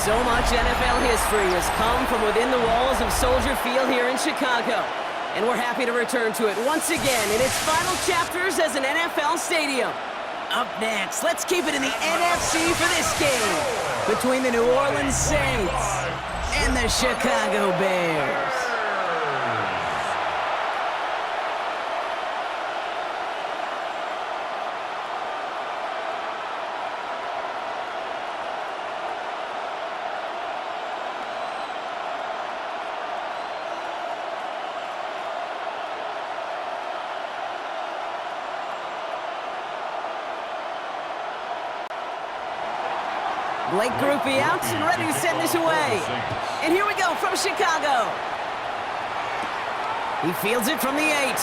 So much NFL history has come from within the walls of Soldier Field here in Chicago. And we're happy to return to it once again in its final chapters as an NFL stadium. Up next, let's keep it in the NFC for this game between the New Orleans Saints and the Chicago Bears. Blake Groupie out and ready to send this away. And here we go from Chicago. He fields it from the 8.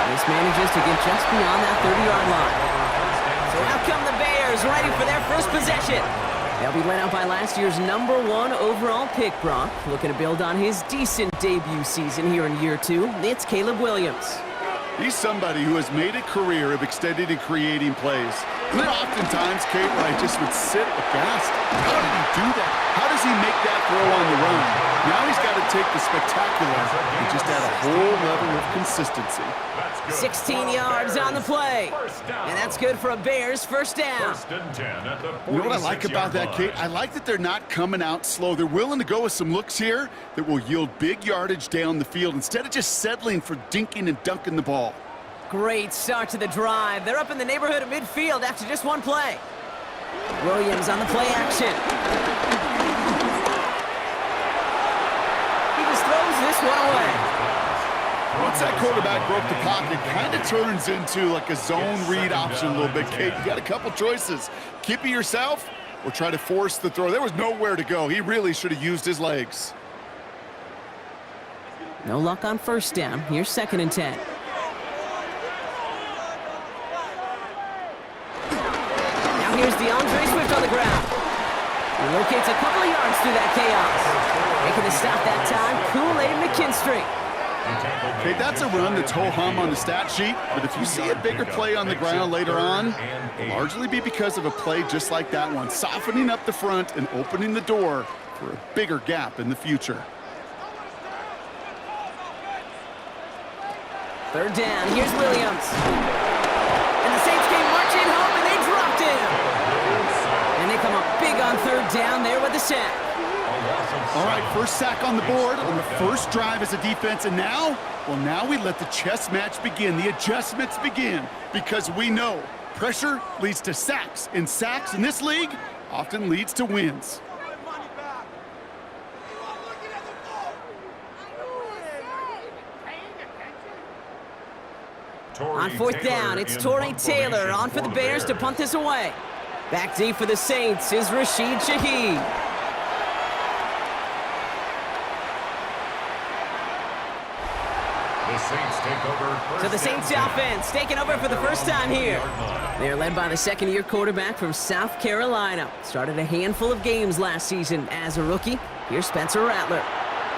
This manages to get just beyond that 30-yard line. So out come the Bears, ready for their first possession. They'll be led out by last year's #1 overall pick, Brock. Looking to build on his decent debut season here in year 2. It's Caleb Williams. He's somebody who has made a career of extending and creating plays. And there are oftentimes, Kate, where I just would sit aghast. How did he do that? How does he make that throw on the run? Now he's got to take the spectacular and just add a whole level of consistency. 16 yards on the play. And that's good for a Bears first down. You know what I like about that, Kate? I like that they're not coming out slow. They're willing to go with some looks here that will yield big yardage down the field instead of just settling for dinking and dunking the ball. Great start to the drive. They're up in the neighborhood of midfield after just one play. Williams on the play action. He just throws this one away. Once that quarterback broke the pocket, kind of turns into like a zone read option a little bit, Kate. You got a couple choices. Keep it yourself or try to force the throw. There was nowhere to go. He really should have used his legs. No luck on first down. Here's 2nd and 10. Now here's DeAndre Swift on the ground. He locates a couple of yards through that chaos. Making the stop that time, Kool-Aid McKinstry. Okay, that's a run that's ho-hum on the stat sheet, but if you see a bigger play on the ground later on, it'll largely be because of a play just like that one, softening up the front and opening the door for a bigger gap in the future. 3rd down, here's Williams. And the Saints came marching home and they dropped him. And they come up big on 3rd down there with the sack. All right, first sack on the board on the first drive as a defense, and now, well, now we let the chess match begin, the adjustments begin, because we know pressure leads to sacks, and sacks in this league often leads to wins. On 4th down, it's Torrey Taylor on for the Bears to punt this away. Back deep for the Saints is Rashid Shaheed. So the Saints offense taking over for the first time here. They're led by the 2nd-year quarterback from South Carolina. Started a handful of games last season as a rookie. Here's Spencer Rattler.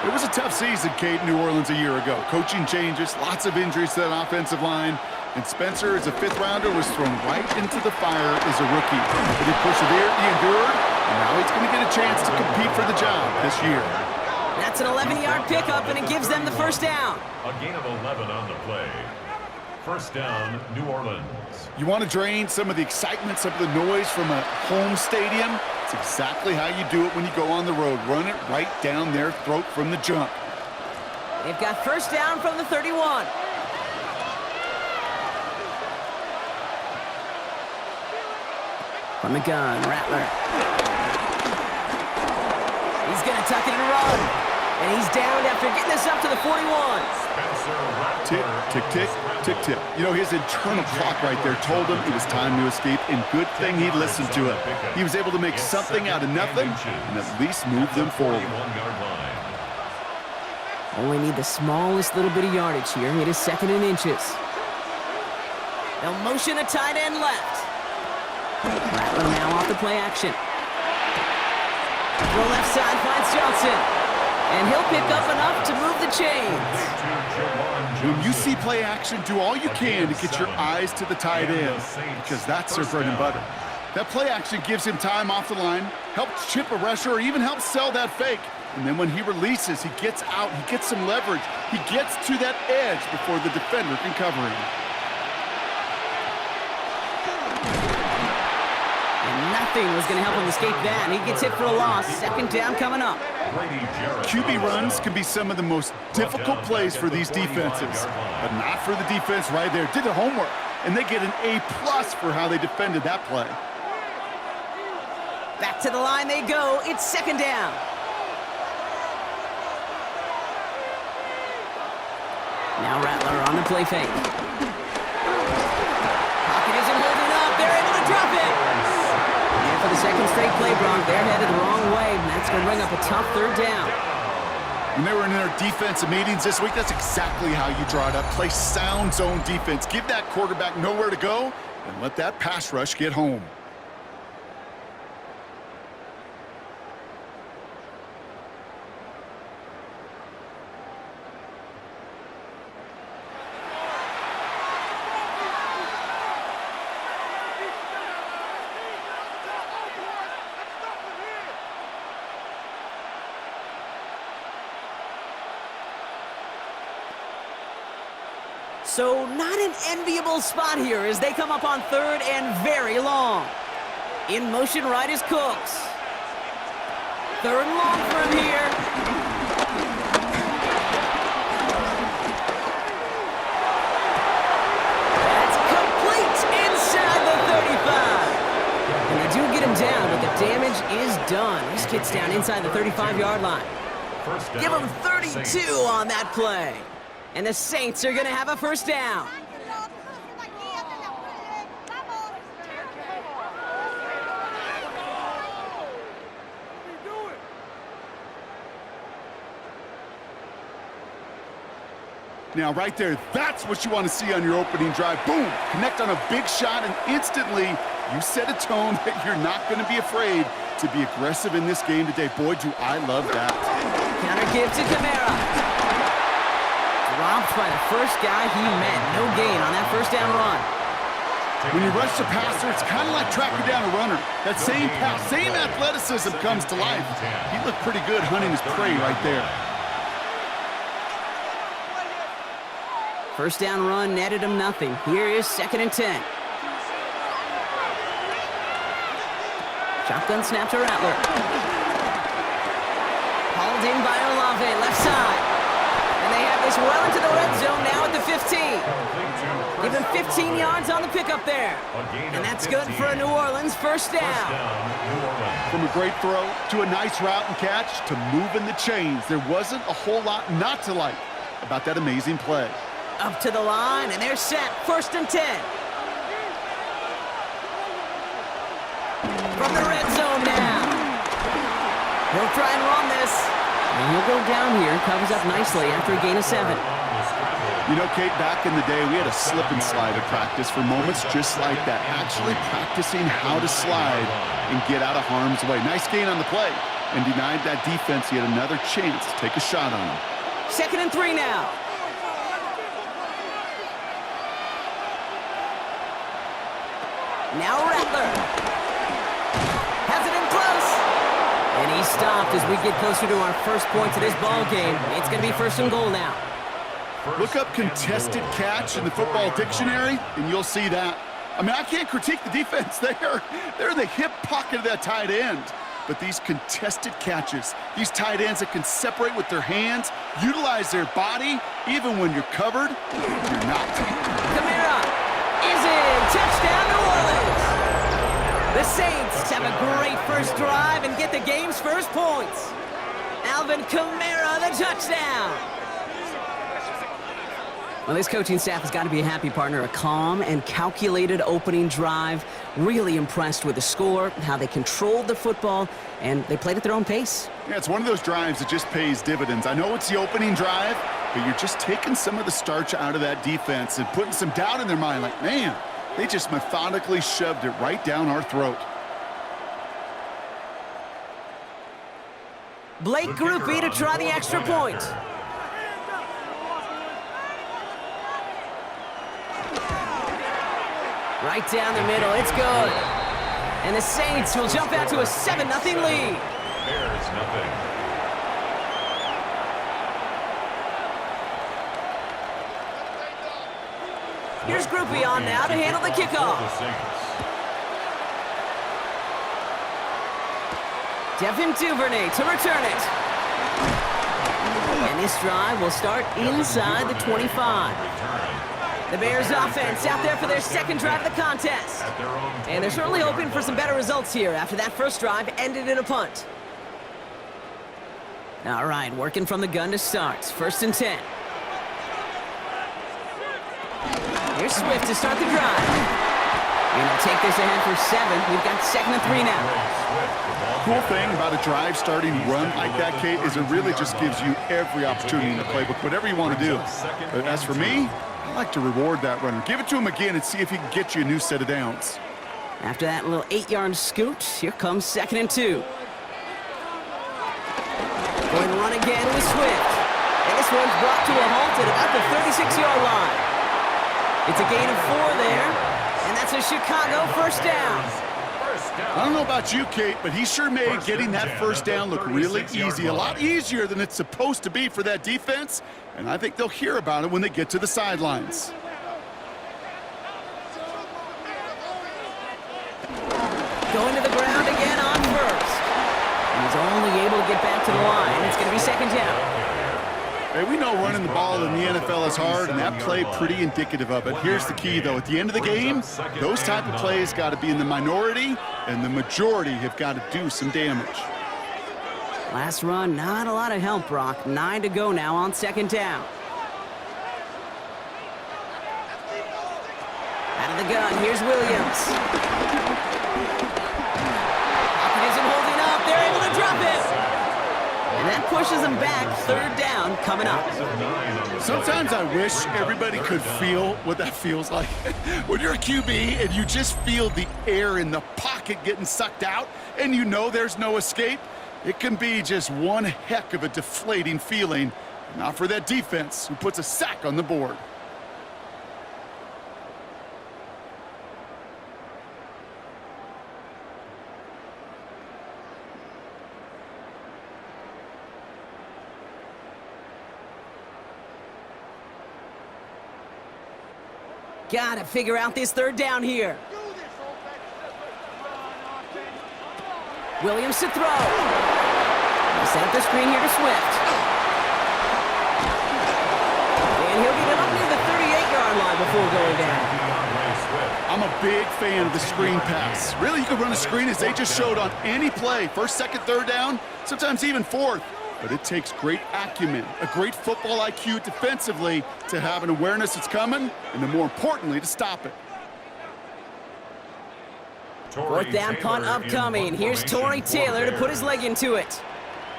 It was a tough season, Kate, in New Orleans a year ago. Coaching changes, lots of injuries to that offensive line. And Spencer, as a 5th-rounder, was thrown right into the fire as a rookie. But he persevered, he endured, and now he's going to get a chance to compete for the job this year. That's an 11-yard pickup, and it gives them the first down. A gain of 11 on the play. First down, New Orleans. You want to drain some of the excitement, some of the noise from a home stadium? It's exactly how you do it when you go on the road. Run it right down their throat from the jump. They've got first down from the 31. From the gun, Rattler. He's going to tuck it and run. And he's down after getting this up to the 41. Tick, tick, tick, tick, tick. You know, his internal clock right there told him it was time to escape, and good thing he listened to it. He was able to make something out of nothing and at least move them forward. Only need the smallest little bit of yardage here. It is 2nd and inches. They'll motion a tight end left. Rattler now off the play action. Throw left side finds Johnson. And he'll pick up enough to move the chains. When you see play action, do all you can to get your eyes to the tight end, because that's their bread and butter. That play action gives him time off the line, helps chip a rusher, or even helps sell that fake. And then when he releases, he gets out, he gets some leverage. He gets to that edge before the defender can cover him. And nothing was going to help him escape that. He gets hit for a loss. Second down coming up. QB runs can be some of the most difficult plays for these defenses, but not for the defense right there. Did the homework, and they get an A+ for how they defended that play. Back to the line they go. It's second down. Now Rattler on the play fake. Pocket isn't holding up. They're able to drop it. And for the second straight play, Bronk, they're headed the wrong way, and that's going to bring up a tough third down. When they were in their defensive meetings this week, that's exactly how you draw it up. Play sound zone defense. Give that quarterback nowhere to go, and let that pass rush get home. So not an enviable spot here as they come up on third and very long. In motion right is Cooks. Third and long for him here. That's complete inside the 35. And they do get him down, but the damage is done. This kid's down inside the 35-yard line. Give him 32 on that play. And the Saints are going to have a first down. Now, right there, that's what you want to see on your opening drive. Boom! Connect on a big shot, and instantly you set a tone that you're not going to be afraid to be aggressive in this game today. Boy, do I love that. Counter give to Kamara. Dropped by the first guy he met. No gain on that first down run. When you rush the passer, it's kind of like tracking down a runner. That same pass, same athleticism comes to life. He looked pretty good hunting his prey right there. First down run netted him nothing. Here is second and 10. Shotgun snap to Rattler. Hauled in by Olave, left side. And they have this well into the red zone now at the 15. Give him 15 yards on the pickup there. And that's good for a New Orleans first down. From a great throw to a nice route and catch to moving the chains, there wasn't a whole lot not to like about that amazing play. Up to the line, and they're set. First and 10. From the red zone now. He'll try and run this. And he'll go down here. Covers up nicely after a gain of 7. You know, Kate, back in the day, we had a slip and slide at practice for moments just like that. Actually practicing how to slide and get out of harm's way. Nice gain on the play. And denied that defense yet another chance to take a shot on him. Second and 3 now. Now Rattler. Has it in close. And he stopped as we get closer to our first point to this ball game. It's going to be first and goal now. Look up contested catch in the football dictionary, and you'll see that. I mean, I can't critique the defense there. They're in the hip pocket of that tight end. But these contested catches, these tight ends that can separate with their hands, utilize their body, even when you're covered, you're not. Kamara is in. Touchdown, New Orleans. The Saints have a great first drive and get the game's first points. Alvin Kamara, the touchdown. Well, this coaching staff has got to be a happy partner. A calm and calculated opening drive. Really impressed with the score, how they controlled the football, and they played at their own pace. Yeah, it's one of those drives that just pays dividends. I know it's the opening drive, but you're just taking some of the starch out of that defense and putting some doubt in their mind. Like, man, they just methodically shoved it right down our throat. Blake Groupie to try the extra point. Right down the middle, it's good. And the Saints will jump out to a 7-0 lead. Bears nothing. Here's Groupie on now to handle the kickoff. Devin Duvernay to return it. And this drive will start inside the 25. The Bears offense out there for their second drive of the contest. And they're certainly hoping for some better results here after that first drive ended in a punt. All right, working from the gun to start. 1st and 10. Here's Swift to start the drive. And they'll take this ahead for 7. We've got 2nd and 3 now. Cool thing about a drive starting run like that, Kate, is it really just gives you every opportunity in the playbook, whatever you want to do. But as for me, I like to reward that runner. Give it to him again and see if he can get you a new set of downs. After that little 8-yard scoot, here comes 2nd and 2. Going to run again with Swift. And this one's brought to a halt at about the 36-yard line. It's a gain of 4 there, and that's a Chicago first down. I don't know about you, Kate, but he sure made getting that first down look really easy. A lot easier than it's supposed to be for that defense, and I think they'll hear about it when they get to the sidelines. Going to the ground again on first. And he's only able to get back to the line. It's going to be 2nd down. Hey, we know running the ball in the NFL is hard, and that play pretty indicative of it. Here's the key, though. At the end of the game, those type of plays got to be in the minority, and the majority have got to do some damage. Last run, not a lot of help, Brock. 9 to go now on 2nd down. Out of the gun, here's Williams. Pocket isn't holding up. They're able to drop it. And that pushes them back. 3rd down coming up. Sometimes I wish everybody could feel what that feels like. When you're a QB and you just feel the air in the pocket getting sucked out and you know there's no escape, it can be just one heck of a deflating feeling. Not for that defense who puts a sack on the board. Gotta figure out this 3rd down here. Williams to throw. He'll set up the screen here to Swift. And he'll get it up near the 38-yard line before going down. I'm a big fan of the screen pass. Really, you can run a screen as they just showed on any play. 1st, 2nd, 3rd down, sometimes even 4th. But it takes great acumen, a great football IQ defensively to have an awareness it's coming, and then more importantly, to stop it. 4th down punt upcoming. Here's Torrey Taylor to put his leg into it.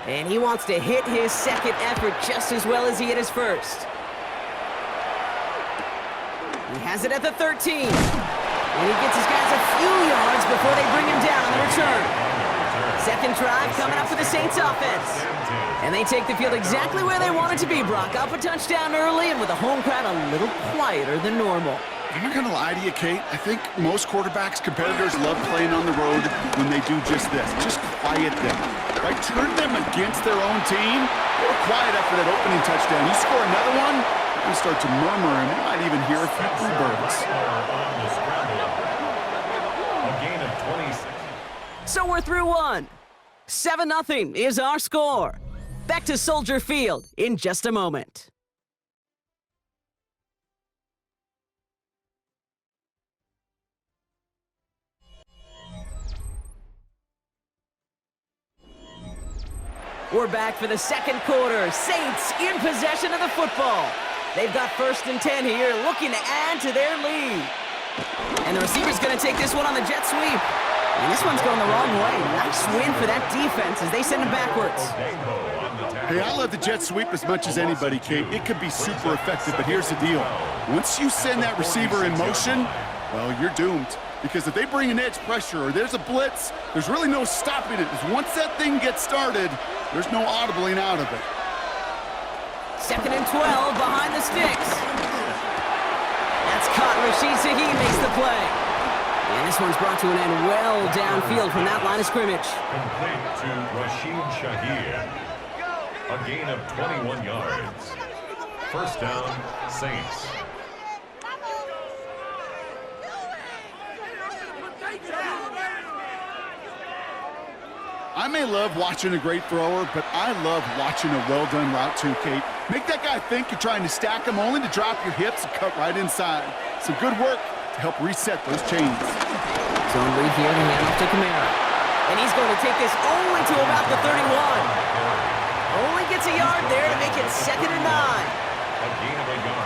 And he wants to hit his 2nd effort just as well as he hit his 1st. He has it at the 13. And he gets his guys a few yards before they bring him down on the return. 2nd drive coming up for the Saints offense. And they take the field exactly where they want it to be, Brock. Up a touchdown early and with a home crowd a little quieter than normal. I'm not going to lie to you, Kate. I think most quarterbacks, competitors love playing on the road when they do just this. Just quiet them. Right? Turn them against their own team. They were quiet after that opening touchdown. You score another one, you start to murmur, and you might even hear a few birds. A gain of 26. So we're through one. 7-0 is our score. Back to Soldier Field in just a moment. We're back for the 2nd quarter. Saints in possession of the football. They've got 1st and 10 here, looking to add to their lead. And the receiver's going to take this one on the jet sweep. And this one's going the wrong way. Nice win for that defense as they send him backwards. Hey, I love the jet sweep as much as anybody, Kate. It could be super effective, but here's the deal. Once you send that receiver in motion, well, you're doomed. Because if they bring an edge pressure or there's a blitz, there's really no stopping it. Because once that thing gets started, there's no audibling out of it. 2nd and 12 behind the sticks. That's caught. Rashid Shaheed makes the play. And this one's brought to an end well downfield from that line of scrimmage. Complete to Rashid Shahir. A gain of 21 yards. First down, Saints. I may love watching a great thrower, but I love watching a well-done route too, Kate. Make that guy think you're trying to stack him only to drop your hips and cut right inside. Some good work to help reset those chains. Zone read here to hand off to Kamara. And he's going to take this only to about the 31. Only gets a yard there to make it 2nd and 9.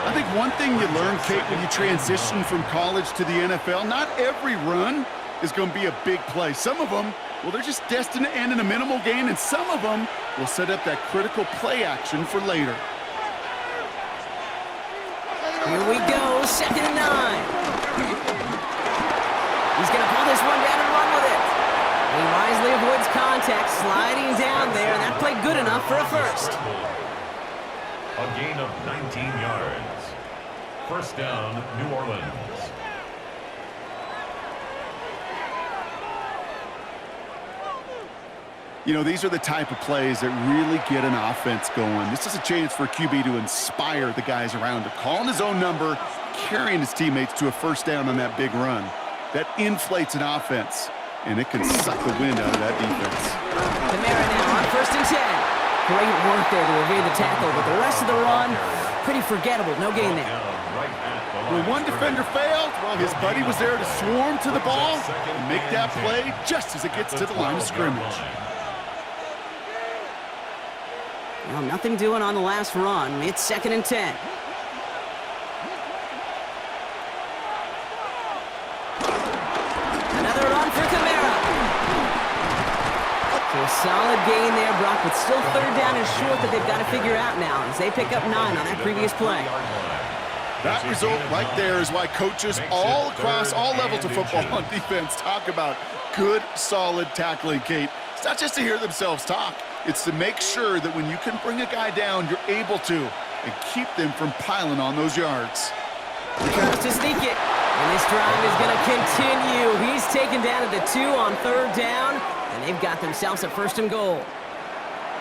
I think one thing you learn, Kate, when you transition from college to the NFL, not every run is going to be a big play. Some of them, well, they're just destined to end in a minimal gain, and some of them will set up that critical play action for later. Here we go, 2nd and 9. He's going to pull this one down and run with it. He wisely avoids contact, sliding down there, and that played good enough for a first. A gain of 19 yards. First down, New Orleans. You know, these are the type of plays that really get an offense going. This is a chance for QB to inspire the guys around him, calling his own number, carrying his teammates to a first down on that big run. That inflates an offense, and it can suck the wind out of that defense. Kamara now on 1st and 10. Great work there to evade the tackle, but the rest of the run, pretty forgettable. No gain there. When one defender failed, well, his buddy was there to swarm to the ball and make that play just as it gets to the line of scrimmage. Well, nothing doing on the last run. It's 2nd and 10. Another run for Kamara. So a solid gain there, Brock, but still 3rd down and short that they've got to figure out now as they pick up 9 on that previous play. That result right there is why coaches all across all levels of football on defense talk about good, solid tackling, Kate. It's not just to hear themselves talk. It's to make sure that when you can bring a guy down, you're able to, and keep them from piling on those yards. He tries to sneak it, and this drive is going to continue. He's taken down at the 2 on 3rd down, and they've got themselves a 1st and goal.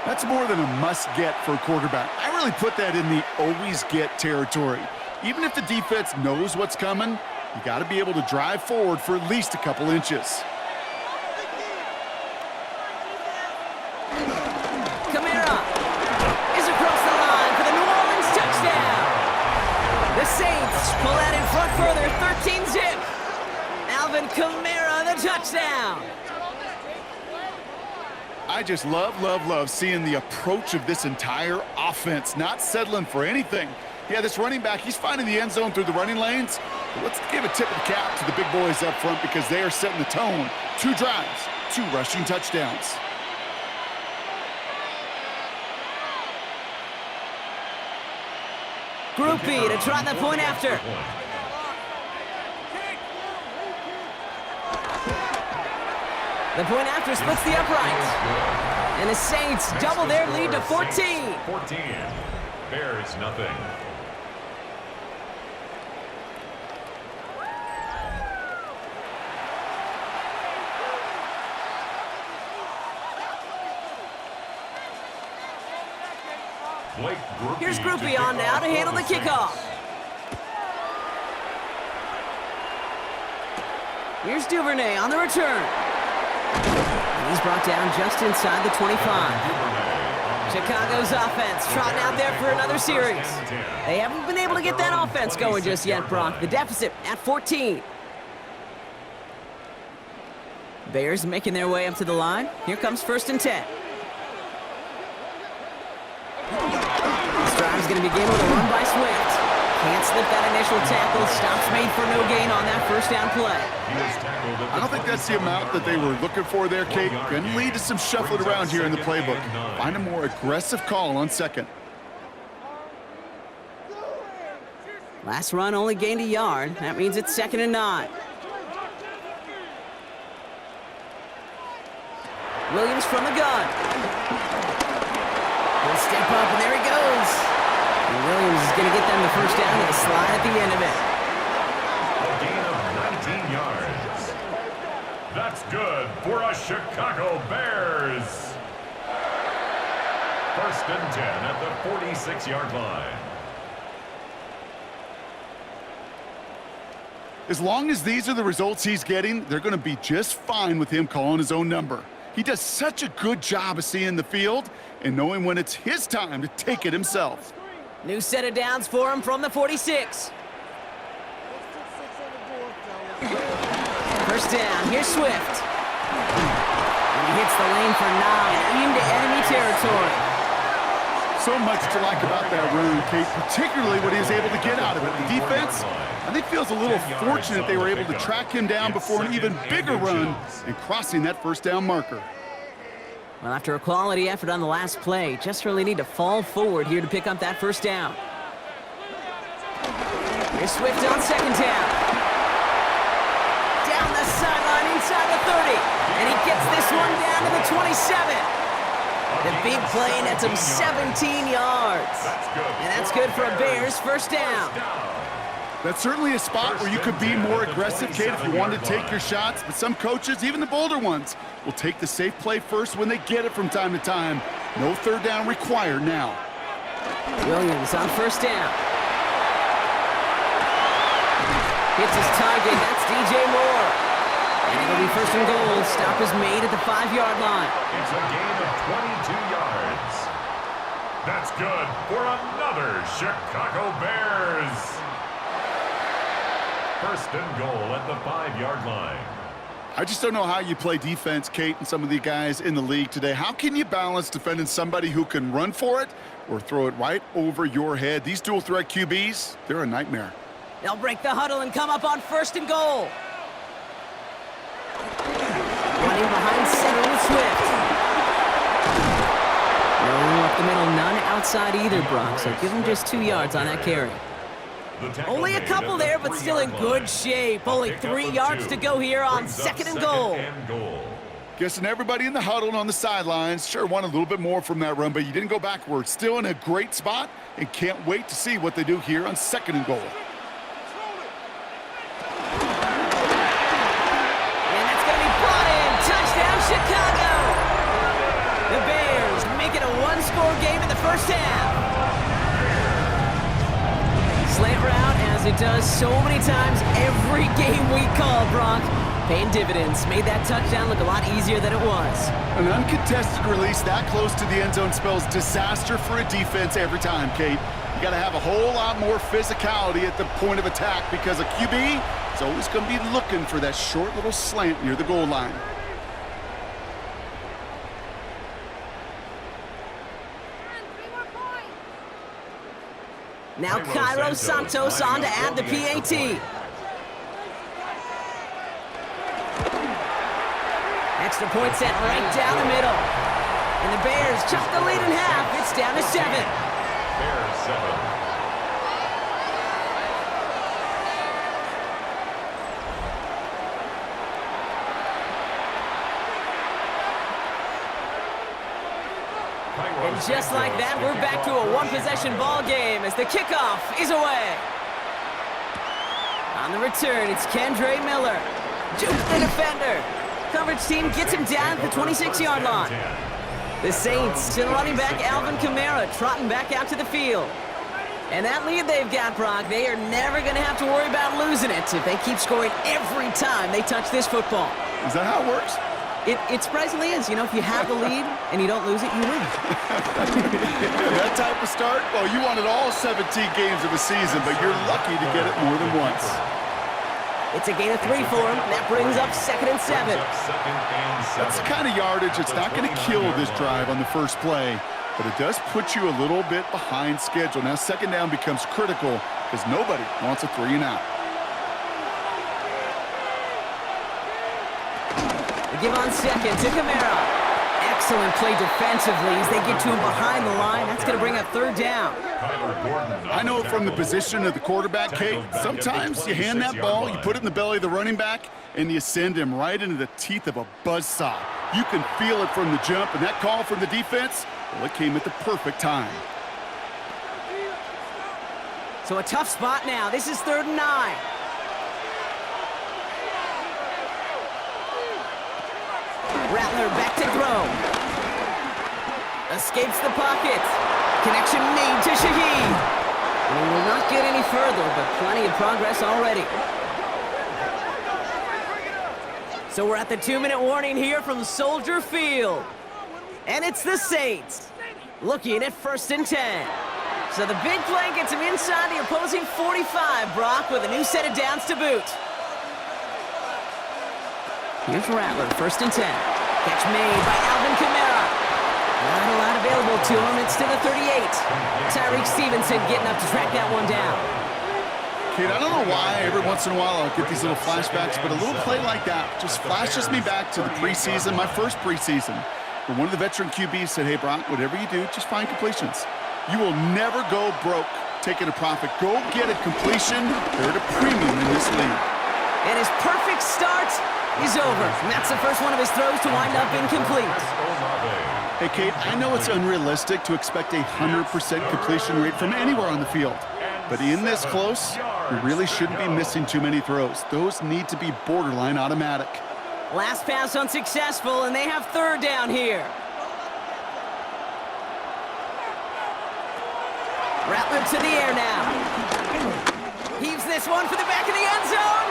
That's more than a must-get for a quarterback. I really put that in the always-get territory. Even if the defense knows what's coming, you got to be able to drive forward for at least a couple inches. Kamara is across the line for the New Orleans touchdown. The Saints pull that in front further, 13-zip. Alvin Kamara, the touchdown. I just love seeing the approach of this entire offense, not settling for anything. Yeah, this running back, he's finding the end zone through the running lanes. But let's give a tip of the cap to the big boys up front because they are setting the tone. 2 drives, 2 rushing touchdowns. Group B to try the point after. The point after splits the uprights. And the Saints double their lead to 14. 14. Bears nothing. Here's Groupie on now to handle the kickoff. Here's Duvernay on the return. And he's brought down just inside the 25. Chicago's offense trotting out there for another series. They haven't been able to get that offense going just yet, Brock. The deficit at 14. Bears making their way up to the line. Here comes 1st and 10. This drive is going to begin with a run by Swift. Can't slip that initial tackle. Stops made for no gain on that 1st down play. I don't think that's the amount that they were looking for there, Kate. Going to lead to some shuffling around here in the playbook. Find a more aggressive call on 2nd. Last run only gained a yard. That means it's 2nd and 9. Williams from the gun. He'll step up, and there he goes. And Williams is going to get them the 1st down with a slide at the end of it. A gain of 19 yards. That's good for a Chicago Bears. First and 10 at the 46-yard line. As long as these are the results he's getting, they're going to be just fine with him calling his own number. He does such a good job of seeing the field and knowing when it's his time to take it himself. New set of downs for him from the 46. First down, here's Swift. And he hits the lane for 9 into enemy territory. So much to like about that run, Kate, particularly what he was able to get out of it. The defense, I think, feels a little fortunate they were able to track him down before an even bigger run and crossing that first down marker. Well, after a quality effort on the last play, just really need to fall forward here to pick up that first down. Here's Swift on second down. Down the sideline inside the 30. And he gets this one down to the 27. The big play nets him 17 yards. And that's good for a Bears first down. That's certainly a spot where you could be more aggressive, Kate, if you wanted to take your shots. But some coaches, even the bolder ones, will take the safe play first when they get it from time to time. No third down required now. Williams on first down. Hits his target. That's DJ Moore. And it'll be first and goal. Stop is made at the 5-yard line. It's a gain of 22 yards. That's good for another Chicago Bears. First and goal at the 5-yard line. I just don't know how you play defense, Kate, and some of the guys in the league today. How can you balance defending somebody who can run for it or throw it right over your head? These dual threat QBs, they're a nightmare. They'll break the huddle and come up on first and goal. Running behind center with Swift. No up the middle, none outside either, Brock, so give him just 2 yards on that carry. Only a couple there, but still in good shape. Only 3 yards to go here on second and goal. Guessing everybody in the huddle and on the sidelines sure want a little bit more from that run, but you didn't go backwards. Still in a great spot and can't wait to see what they do here on second and goal. And that's going to be brought in. Touchdown, Chicago! The Bears make it a one-score game in the first half. Slant route, as it does so many times every game we call, Brock. Paying dividends. Made that touchdown look a lot easier than it was. An uncontested release that close to the end zone spells disaster for a defense every time, Kate. You got to have a whole lot more physicality at the point of attack because a QB is always going to be looking for that short little slant near the goal line. Now Cairo Santos on to add the PAT. Extra point set right down the middle. And the Bears chop the lead in half. It's down to 7. Bears 7. And just like that, we're back to a one-possession ball game as the kickoff is away. On the return, it's Kendre Miller. Jukes the defender. Coverage team gets him down at the 26-yard line. The Saints still running back Alvin Kamara, trotting back out to the field. And that lead they've got, Brock, they are never going to have to worry about losing it if they keep scoring every time they touch this football. Is that how it works? It surprisingly is. You know, if you have the lead and you don't lose it, you win. That type of start, well, you wanted all 17 games of a season, but you're lucky to get it more than once. It's a gain of 3 for him. That brings up second and 7. That's the kind of yardage that's not going to kill this drive on the first play, but it does put you a little bit behind schedule. Now, second down becomes critical because nobody wants a 3 and out. They give on second to Kamara. Excellent play defensively as they get to him behind the line. That's going to bring up third down. I know it from the position of the quarterback, Kate. Sometimes you hand that ball, you put it in the belly of the running back, and you send him right into the teeth of a buzzsaw. You can feel it from the jump, and that call from the defense, well, it came at the perfect time. So a tough spot now. This is 3rd and 9. Rattler back to throw. Escapes the pocket. Connection made to Shaheed. And he will not get any further, but plenty of progress already. So we're at the 2-minute warning here from Soldier Field. And it's the Saints looking at 1st and 10. So the big play gets him inside the opposing 45, Brock, with a new set of downs to boot. Here's Rattler, 1st and 10. Catch made by Alvin Kamara. Not a lot available to him. It's to the 38. Tyreek Stevenson getting up to track that one down. Kate, I don't know why every once in a while I'll get these little flashbacks, but a little play like that just flashes me back to the preseason, my first preseason, where one of the veteran QBs said, hey, Brock, whatever you do, just find completions. You will never go broke taking a profit. Go get a completion. They're at a premium in this league. And his perfect start is over. And that's the first one of his throws to wind up incomplete. Hey, Kate, I know it's unrealistic to expect a 100% completion rate from anywhere on the field. But in this close, you really shouldn't be missing too many throws. Those need to be borderline automatic. Last pass unsuccessful, and they have 3rd down here. Rattler to the air now. Heaves this one for the back of the end zone.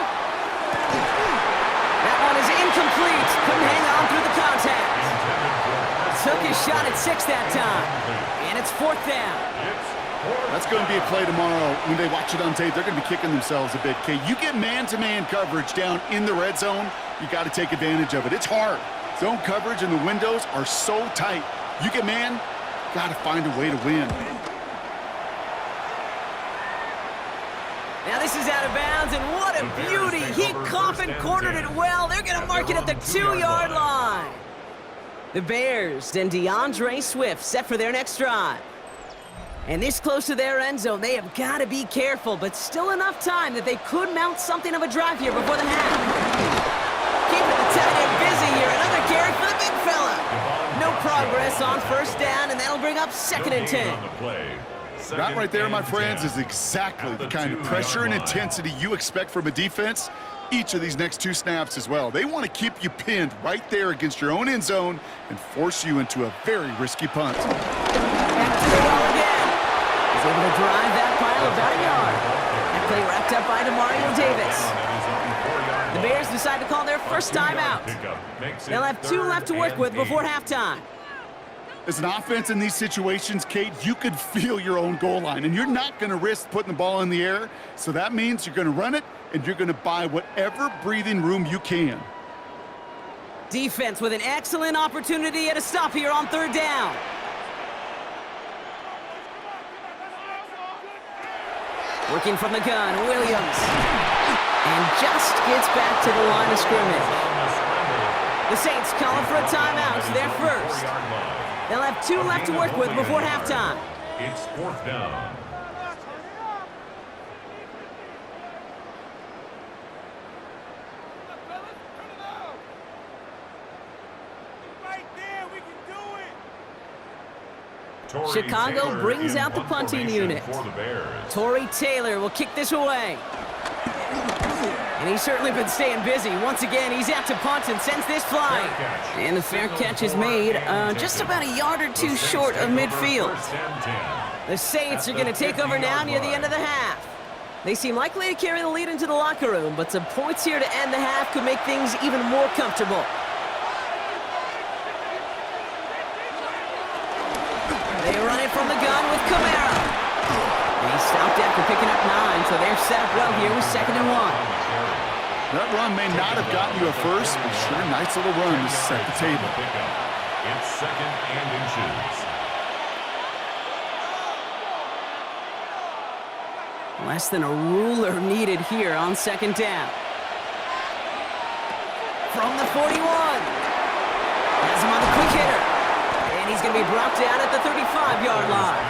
That one is incomplete. Couldn't hang on through the contact. Took his shot at 6 that time. And it's 4th down. That's going to be a play tomorrow. When they watch it on tape, they're going to be kicking themselves a bit. Okay, you get man-to-man coverage down in the red zone, you got to take advantage of it. It's hard. Zone coverage and the windows are so tight. You get man, got to find a way to win. Now this is out of bounds, and what a beauty. He coffin cornered it well. They're going to mark it at the 2-yard line. The Bears and DeAndre Swift set for their next drive. And this close to their end zone, they have got to be careful, but still enough time that they could mount something of a drive here before the half. Keeping the tight end busy here. Another carry for the big fella. No progress on 1st down, and that'll bring up 2nd and 10. That right there, my friends, is exactly the kind of pressure and intensity you expect from a defense each of these next 2 snaps as well. They want to keep you pinned right there against your own end zone and force you into a very risky punt. Back to the ball again. He's able to drive that pile about a yard. That play wrapped up by Demario Davis. The Bears decide to call their first timeout. They'll have 2 left to work with before halftime. As an offense in these situations, Kate, you could feel your own goal line, and you're not going to risk putting the ball in the air, so that means you're going to run it, and you're going to buy whatever breathing room you can. Defense with an excellent opportunity at a stop here on 3rd down. Working from the gun, Williams. And just gets back to the line of scrimmage. The Saints calling for a timeout, their first. They'll have 2 left to work with before halftime. It's 4th down. Chicago brings out the punting unit. Torrey Taylor will kick this away. And he's certainly been staying busy. Once again, he's out to punt and sends this flying. And the fair catch is made just about a yard or 2 short of midfield. The Saints are going to take over now near the end of the half. They seem likely to carry the lead into the locker room, but some points here to end the half could make things even more comfortable. They run it from the gun with Kamara. And he stopped after picking up 9, so they're set up well here with 2nd and 1. That run may not have gotten you a first, but sure, nice little run to set the table. It's 2nd and inches. Less than a ruler needed here on 2nd down. From the 41. Has him on the quick hitter. And he's going to be brought down at the 35-yard line.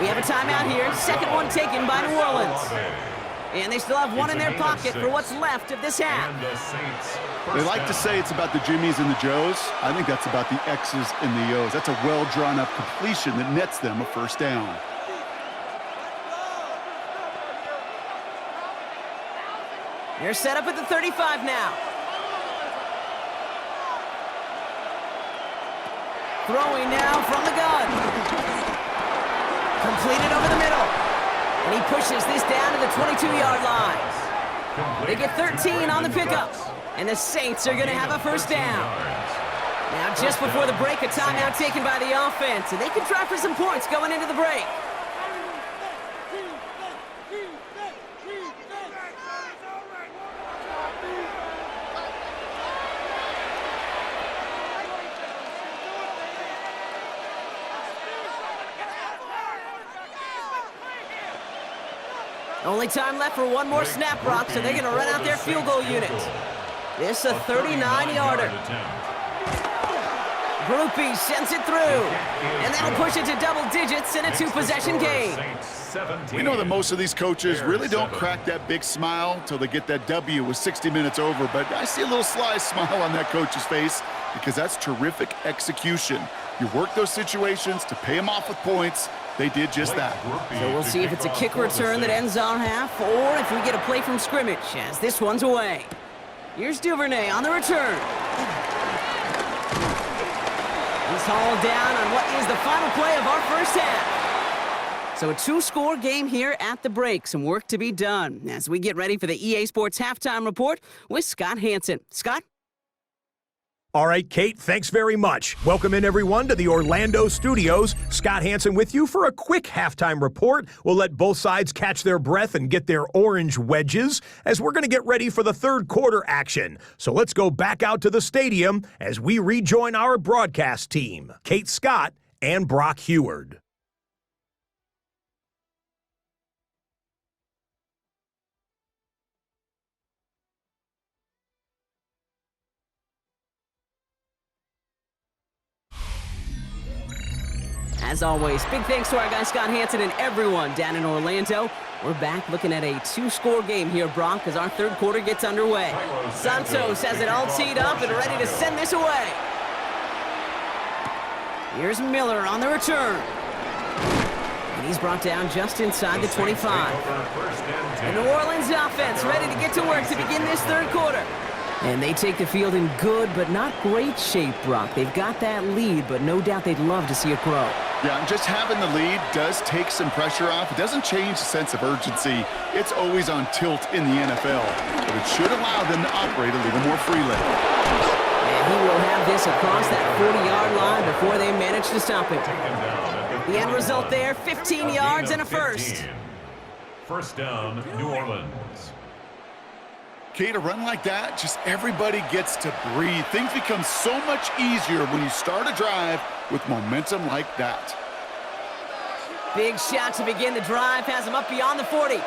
We have a timeout here. 2nd one taken by New Orleans. And they still have 1 in their pocket for what's left of this half. They like to say it's about the Jimmies and the Joes. I think that's about the X's and the O's. That's a well-drawn-up completion that nets them a 1st down. They're set up at the 35 now. Throwing now from the gun. Completed over the middle. And he pushes this down to the 22-yard line. They get 13 on the pickup. And the Saints are going to have a first down. Now, just before the break, a timeout taken by the offense. And they can try for some points going into the break. Only time left for one more snap, Brock, so they're going to run out their field goal unit. This a 39-yarder. Groupie sends it through, and that'll push it to double digits in a two-possession game. We know that most of these coaches really don't crack that big smile until they get that W with 60 minutes over, but I see a little sly smile on that coach's face because that's terrific execution. You work those situations to pay them off with points. They did just that. So we'll see if it's a kick return that ends on half, or if we get a play from scrimmage, as this one's away. Here's Duvernay on the return. He's hauled down on what is the final play of our first half. So a two-score game here at the break. Some work to be done as we get ready for the EA Sports Halftime Report with Scott Hansen. Scott? All right, Kate, thanks very much. Welcome in, everyone, to the Orlando studios. Scott Hansen with you for a quick halftime report. We'll let both sides catch their breath and get their orange wedges as we're going to get ready for the third quarter action. So let's go back out to the stadium as we rejoin our broadcast team, Kate Scott and Brock Heward. As always, big thanks to our guy Scott Hansen and everyone down in Orlando. We're back looking at a two-score game here, Brock, as our third quarter gets underway. Santos has it all teed up and ready to send this away. Here's Miller on the return. And he's brought down just inside the 25. The New Orleans offense ready to get to work to begin this third quarter. And they take the field in good but not great shape, Brock. They've got that lead, but no doubt they'd love to see it grow. Yeah, just having the lead does take some pressure off. It doesn't change the sense of urgency. It's always on tilt in the NFL, but it should allow them to operate a little more freely. And he will have this across that 40-yard line before they manage to stop it. The end result there, 15 yards and a first. First down, New Orleans. Kate, a run like that, just everybody gets to breathe. Things become so much easier when you start a drive with momentum like that. Big shot to begin the drive, has him up beyond the 40.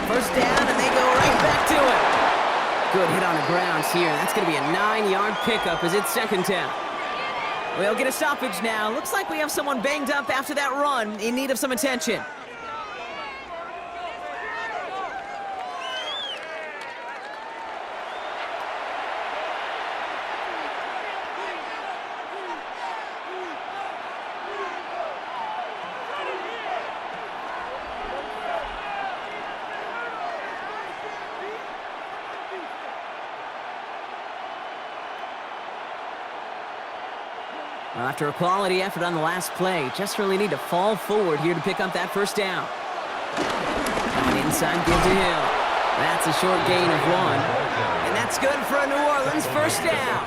First down, and they go right back to it. Good hit on the ground here. That's going to be a 9-yard pickup as it's second down. We'll get a stoppage now. Looks like we have someone banged up after that run in need of some attention. After a quality effort on the last play, just really need to fall forward here to pick up that first down. And inside give to Hill. That's a short gain of 1. And that's good for a New Orleans first down.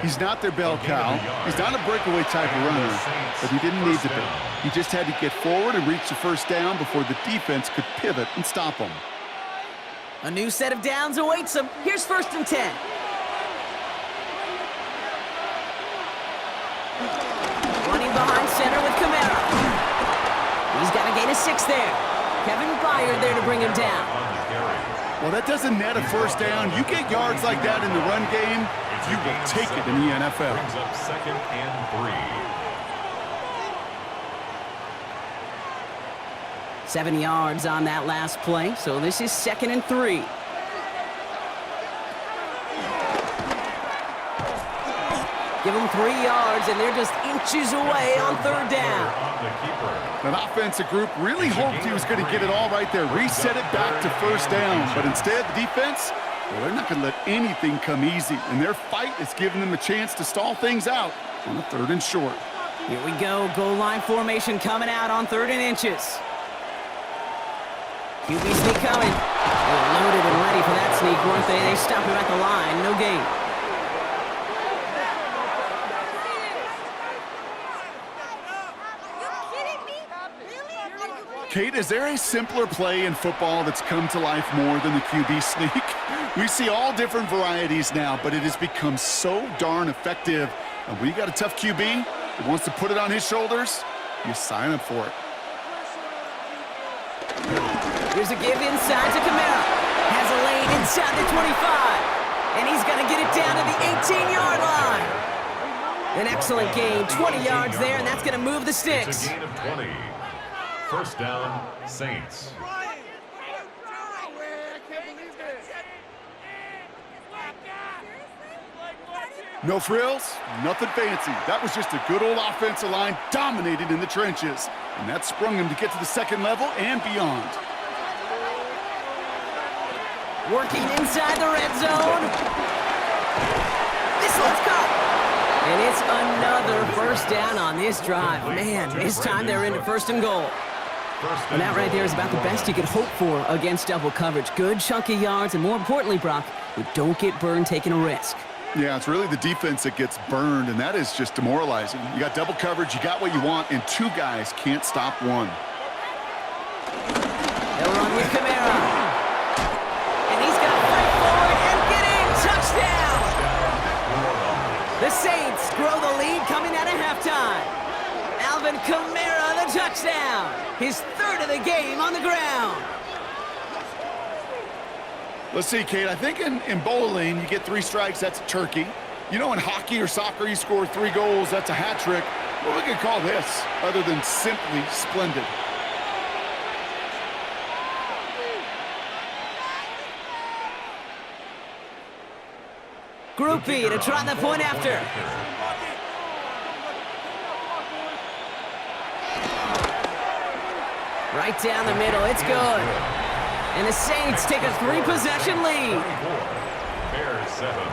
He's not their bell cow. He's not a breakaway type of runner, but he didn't need to be. He just had to get forward and reach the first down before the defense could pivot and stop him. A new set of downs awaits him. Here's first and 10. Running behind center with Kamara. He's got a gain of 6 there. Kevin Byard there to bring him down. Well, that doesn't net a first down. You get yards like that in the run game, you will take it in the NFL. Brings up second and 3. 7 yards on that last play, so this is second and 3. Give them 3 yards, and they're just inches away on third down. That offensive group really hoped he was going to get it all right there, reset it back to first down. But instead, the defense, Well, they're not going to let anything come easy, and their fight is giving them a chance to stall things out on a 3rd and short. Here we go, goal line formation coming out on 3rd and inches. QB sneak coming. They were loaded and ready for that sneak, weren't they? They stopped him at the line, no gain. Kate, is there a simpler play in football that's come to life more than the QB sneak? We see all different varieties now, but it has become so darn effective. And when you got a tough QB that wants to put it on his shoulders, you sign up for it. Here's a give inside to Camara. Has a lane inside the 25. And he's going to get it down to the 18-yard line. An excellent gain, 20 yards there, and that's going to move the sticks. It's a gain of 20. First down, Saints. No frills, nothing fancy. That was just a good old offensive line dominated in the trenches. And that sprung him to get to the 2nd level and beyond. Working inside the red zone. This one's caught. And it's another first down on this drive. Man, this time they're into 1st and goal. And that right there is about the best you could hope for against double coverage. Good chunky yards, and more importantly, Brock, you don't get burned taking a risk. Yeah, it's really the defense that gets burned, and that is just demoralizing. You got double coverage, you got what you want, and 2 guys can't stop one. They'll run with Camara. And he's got to fight forward and get in. Touchdown! The Saints grow the lead coming out of halftime. Alvin Kamara, the touchdown. His 3rd of the game on the ground. Let's see, Kate, I think in bowling, you get 3 strikes, that's a turkey. You know, in hockey or soccer, you score 3 goals, that's a hat trick. What we could call this, other than simply splendid? Group B to try the point after. Right down the middle, it's good. And the Saints take a 3-possession lead. Bears 7.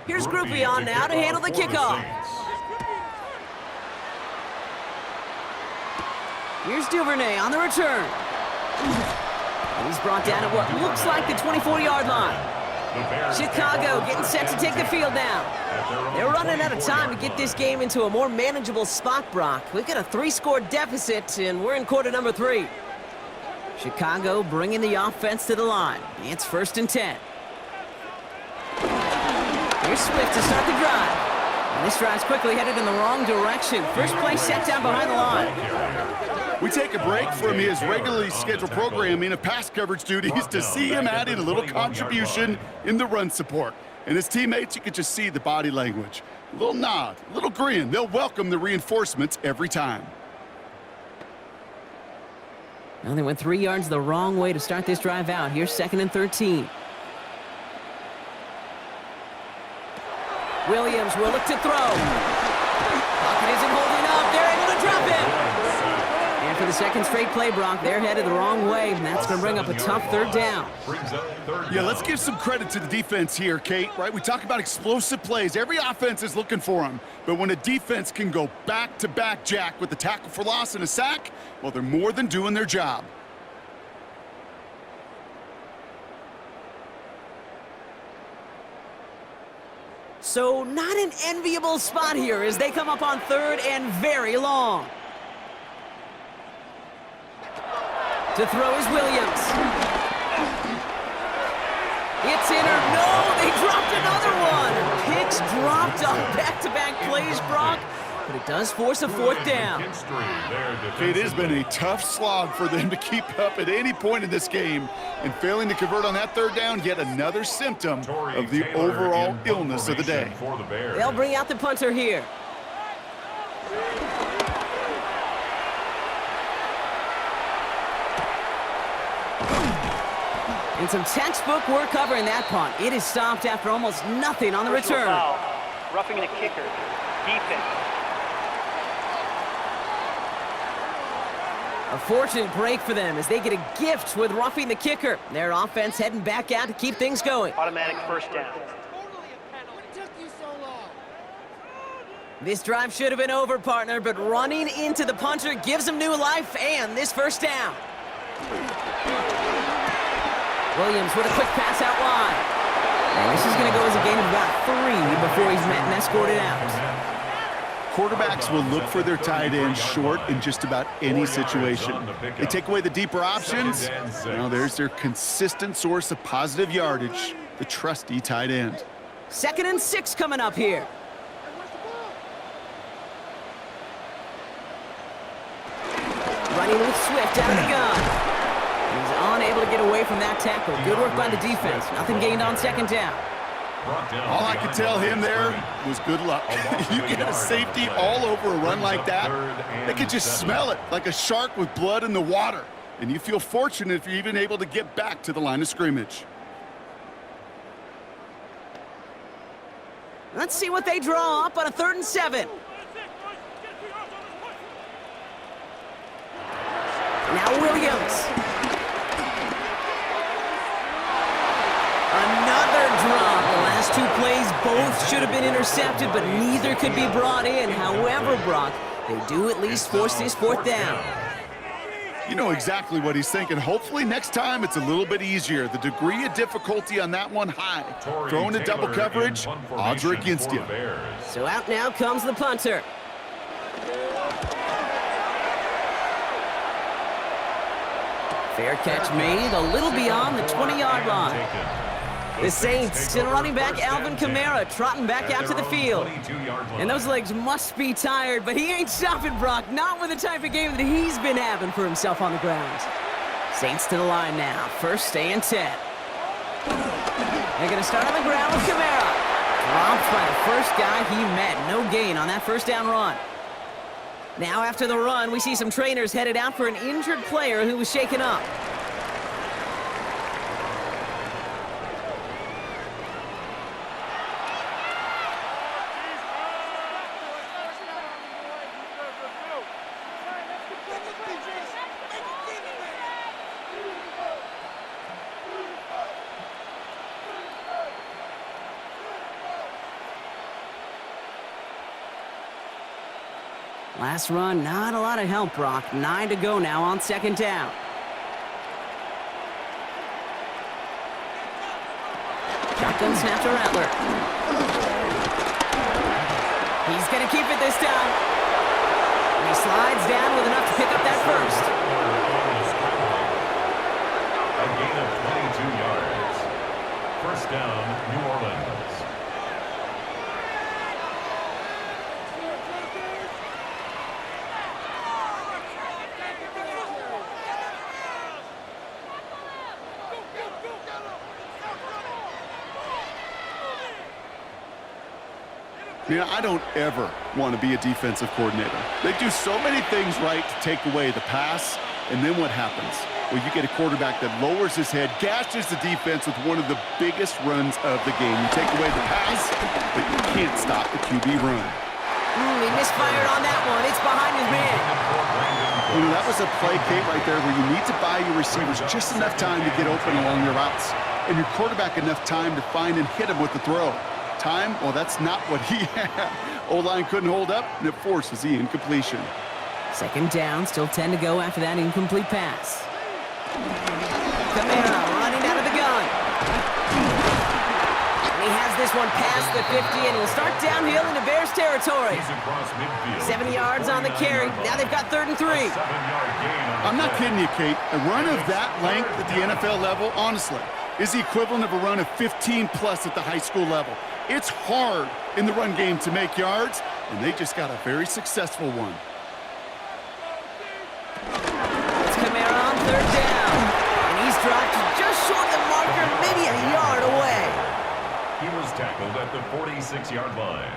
Here's Group B on now to handle the kickoff. Here's Duvernay on the return. He's brought down at what looks like the 24-yard line. Chicago getting set to take the field now. They're running out of time to get this game into a more manageable spot, Brock. We've got a 3-score deficit, and we're in quarter number 3. Chicago bringing the offense to the line. It's 1st and 10. Here's Swift to start the drive. And this drive's quickly headed in the wrong direction. First play set down behind the line. We take a break from his regularly scheduled programming of pass coverage duties to see him add in a little contribution in the run support. And his teammates, you can just see the body language. A little nod, a little grin. They'll welcome the reinforcements every time. Well, they went 3 yards the wrong way to start this drive out. Here's 2nd and 13. Williams will look to throw. Pocket isn't holding up. They're able to drop it. And for the 2nd straight play, Brock, they're headed the wrong way, and that's going to bring up a tough 3rd down. Yeah, let's give some credit to the defense here, Kate, right? We talk about explosive plays. Every offense is looking for them. But when a defense can go back-to-back, Jack, with a tackle for loss and a sack, well, they're more than doing their job. So not an enviable spot here as they come up on 3rd and very long. To throw is Williams. It's in or no, they dropped another one. Picks dropped on back-to-back plays, Brock, but it does force a 4th down. It has been a tough slog for them to keep up at any point in this game, and failing to convert on that 3rd down, yet another symptom of the overall illness of the day. They'll bring out the punter here. And some textbook work covering that punt. It is stopped after almost nothing on the return. Foul. Roughing the kicker. Defense. A fortunate break for them as they get a gift with roughing the kicker. Their offense heading back out to keep things going. Automatic first down. This drive should have been over, partner, but running into the punter gives them new life and this first down. Williams with a quick pass out wide. And this is going to go as a gain of about 3 before he's met and escorted out. Quarterbacks will look for their tight end short in just about any situation. They take away the deeper options. Now there's their consistent source of positive yardage, the trusty tight end. 2nd and 6 coming up here. Running with Swift out of the gun. He's unable to get away from that tackle. Good work by the defense. Nothing gained on 2nd down. All I could tell him there was good luck. You get a safety all over a run like that, they could just smell it like a shark with blood in the water. And you feel fortunate if you're even able to get back to the line of scrimmage. Let's see what they draw up on a 3rd and 7. Now Williams. Another drop. The last 2 plays both should have been intercepted, but neither could be brought in. However, Brock, they do at least force this 4th down. You know exactly what he's thinking. Hopefully next time it's a little bit easier. The degree of difficulty on that one high. Throwing a double coverage, odds are against you. So out now comes the punter. Fair catch made a little beyond the 20-yard line. The Saints still running back Alvin Kamara trotting back out to the field. And those legs must be tired, but he ain't stopping, Brock. Not with the type of game that he's been having for himself on the ground. Saints to the line now. 1st and 10. They're going to start on the ground with Kamara. Dropped by the first guy he met. No gain on that 1st down run. Now after the run, we see some trainers headed out for an injured player who was shaken up. Last run, not a lot of help, Brock. 9 to go now on 2nd down. Shotgun snap to Rattler. He's going to keep it this time. And he slides down with enough to pick up that first. A gain of 22 yards. 1st down, New Orleans. You know, I don't ever want to be a defensive coordinator. They do so many things right to take away the pass, and then what happens? Well, you get a quarterback that lowers his head, gashes the defense with one of the biggest runs of the game. You take away the pass, but you can't stop the QB run. He misfired on that one. It's behind his man. You know, that was a play, Kate, right there where you need to buy your receivers just enough time to get open along their routes, and your quarterback enough time to find and hit him with the throw. Time, well, that's not what he had. O-line couldn't hold up, and it forces the incompletion. 2nd down, still 10 to go after that incomplete pass. Kamara running out of the gun. And he has this one past the 50, and he'll start downhill into Bears territory. 70 yards on the carry. Now they've got 3rd and 3. I'm not kidding you, Kate. A run of that length at the NFL level, honestly, is the equivalent of a run of 15-plus at the high school level. It's hard in the run game to make yards, and they just got a very successful one. It's Kamara on 3rd down, and he's dropped just short of the marker, maybe a yard away. He was tackled at the 46-yard line.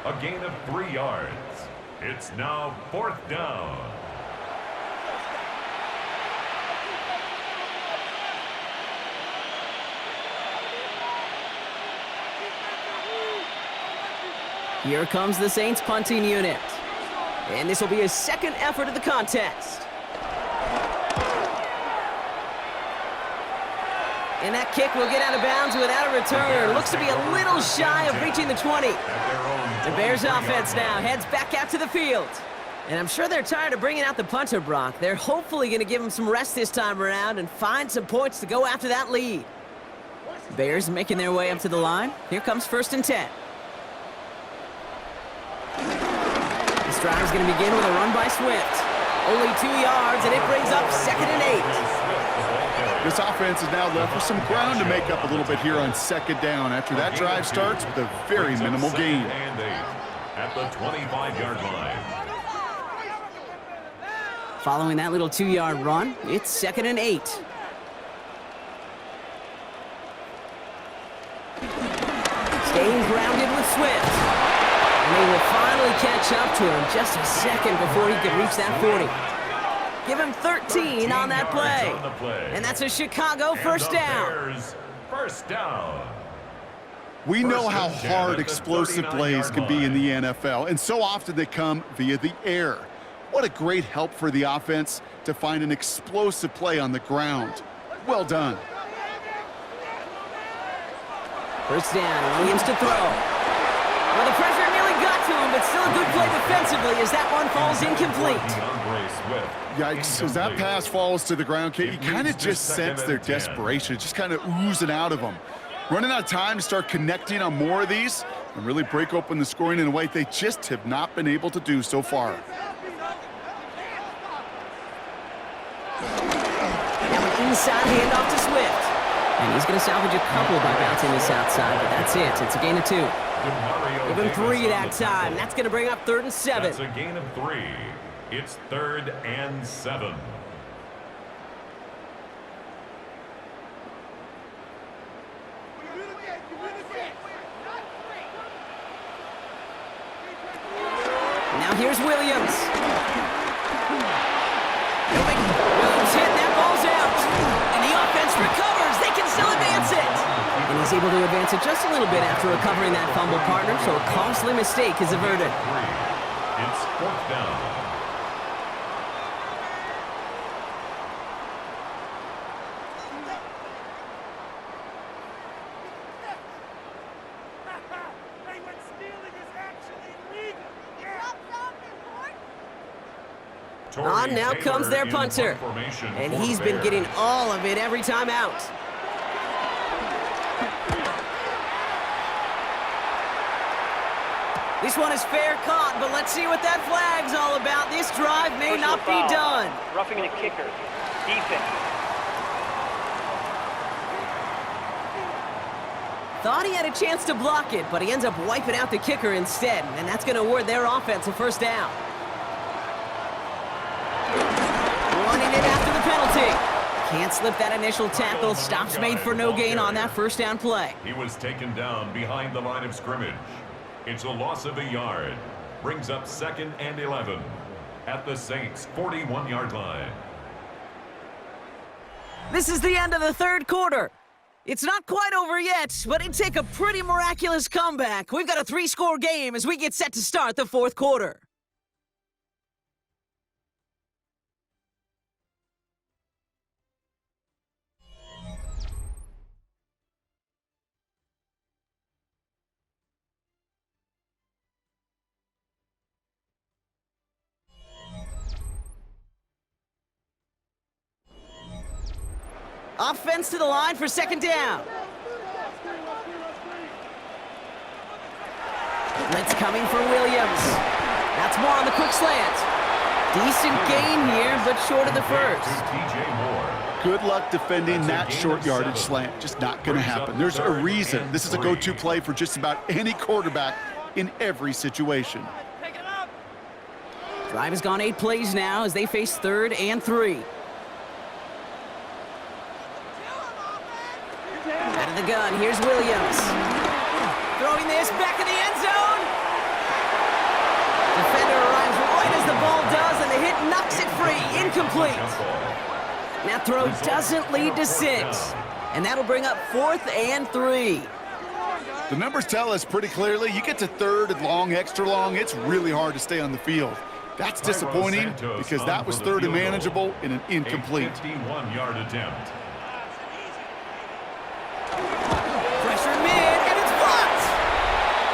A gain of 3 yards. It's now 4th down. Here comes the Saints punting unit. And this will be his 2nd effort of the contest. And that kick will get out of bounds without a return. Looks to be a little shy of reaching the 20. The Bears offense now heads back out to the field. And I'm sure they're tired of bringing out the punter, Brock. They're hopefully going to give him some rest this time around and find some points to go after that lead. Bears making their way up to the line. Here comes 1st and 10. This drive is going to begin with a run by Swift. Only 2 yards, and it brings up 2nd and 8. This offense is now left with some ground to make up a little bit here on 2nd down after that drive starts with a very minimal gain. At the 25-yard line. Following that little 2-yard run, it's 2nd and 8. Staying grounded with Swift. And they will finally catch up to him just a second before he could reach that 40. Give him 13 on that play. And that's a Chicago first down. First down. We know how hard explosive plays can be in the NFL, and so often they come via the air. What a great help for the offense to find an explosive play on the ground. Well done. First down, Williams to throw. Well, the pressure nearly got to him, but still a good play defensively as that one falls incomplete. Yikes, as that pass falls to the ground, Kate, you kind of just sense their desperation, just kind of oozing out of them. Running out of time to start connecting on more of these and really break open the scoring in a way they just have not been able to do so far. Now an inside handoff to Swift. And he's going to salvage a couple by bouncing this outside, but that's it. It's a gain of 2. Give him 3 that time. That's going to bring up 3rd and 7. That's a gain of 3. It's 3rd and 7. Now here's Williams. Williams hit, that ball's out. And the offense recovers. They can still advance it. And he's able to advance it just a little bit after recovering that fumble, partner, so a costly mistake is averted. It's 4th down. On now comes their punter. And he's been getting all of it every time out. This one is fair caught, but let's see what that flag's all about. This drive may not be done. Roughing the kicker. Defense. Thought he had a chance to block it, but he ends up wiping out the kicker instead. And that's going to award their offense a first down. Running it after the penalty. Can't slip that initial tackle. Stops made for no gain on that first down play. He was taken down behind the line of scrimmage. It's a loss of a yard. Brings up 2nd and 11 at the Saints' 41-yard line. This is the end of the 3rd quarter. It's not quite over yet, but it'd take a pretty miraculous comeback. We've got a 3-score game as we get set to start the 4th quarter. Offense to the line for 2nd down. Blitz coming for Williams. That's more on the quick slant. Decent gain here, but short of the first. Good luck defending that short yardage slant. Just not going to happen. There's a reason. This is a go-to play for just about any quarterback in every situation. Drive has gone 8 plays now as they face 3rd and 3. Out of the gun, here's Williams. Throwing this back in the end zone. Defender arrives right as the ball does, and the hit knocks it free. Incomplete. That throw doesn't lead to 6. And that'll bring up 4th and 3. The numbers tell us pretty clearly, you get to 3rd and long, extra long, it's really hard to stay on the field. That's disappointing because that was 3rd and manageable in an incomplete. 51-yard attempt.